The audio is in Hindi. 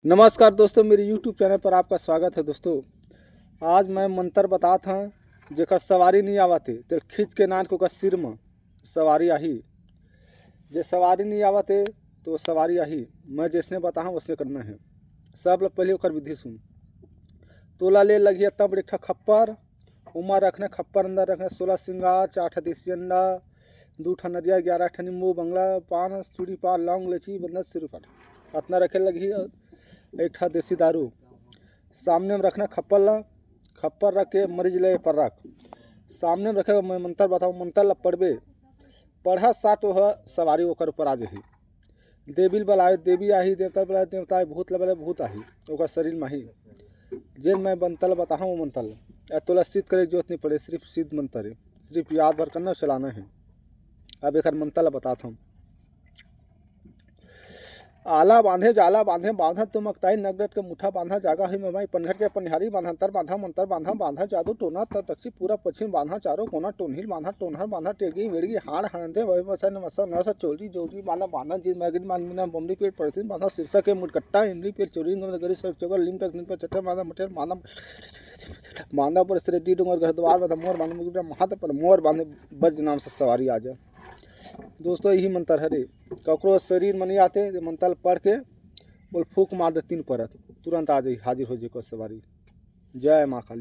नमस्कार दोस्तों, मेरे यूट्यूब चैनल पर आपका स्वागत है। दोस्तों, आज मैं मंत्र बताता हूँ जेकर सवारी नहीं आवत है तो खींच के नान को सिर में सवारी आही। जे सवारी नहीं आवत है तो सवारी आही। मैं जैसने बताऊँ उसने करना है। सब लोग पहले ओकर विधि सुन। तोला ले लगी तब एक ठा खप्पर उमा रखना, खप्पर अंदर रखना 16 श्रृंगार, 4 ठा देसी अंडा, 2 ठा नरिया, 11 ठा नींबू, बंगला, पान, चूड़ी, पान, लौंग, इलायची, बंदा, सिर इतना रखे लगी। एक ठा देसी दारू सामने में रखना, खप्पर रख के मरीज ले पर रख सामने में रखे। मैं मंत्र बताऊँ, मंत्र ला पढ़बे, पढ़ा साट वह सवारी ओकर ऊपर आ जाही। देवी बलाए देवी आही, देवता बलाए देवता, भूत बलाए भूत आही ओकर शरीर में ही। जेन मैं मंत्र बताऊँ वो मंत्र तोला सिद्ध करे जरूरत नहीं पड़े, सिर्फ सिद्ध मंत्र है, सिर्फ याद भर करना चलाना है। अब एक मंत्र बताता हूँ। आला बांधे जाला बांधे बांधा तुम अकताई नगरट के मुठा बांधा जागा हुई ममाई पनघट के पनिहारी बांधा अंतर बांधा मंतर बांधा बांधा जादू टोना तक्षी पूरा पश्चिम बांधा चारों कोना टोनहिल बांधा टोनहर बांधा टेड़गी वेड़गी हाड़ हणंदे वही मसन मसन नस चोरी जोरी बांधा बांधा जी मैगन मान मीना बमरी पेड़ पड़ती बांधा शीर्षक के मुटकट्टा इमली पेड़ चोरी गरी सर चोगर लिम तक पर चट्टे बांधा मटेर बांधा बांधा पर श्रेडी डूंगर घर द्वार बांधा मोर बांधा महात पर मोर बांधे बज नाम से सवारी आ जाए। दोस्तों, यही मंत्र है रे। ककरो शरीर में नहीं आते मंत्र पढ़ के बोल फूक मार दे 3 परत, तुरंत आ जाए, हाजिर हो जाए सवारी। जय माँ काली।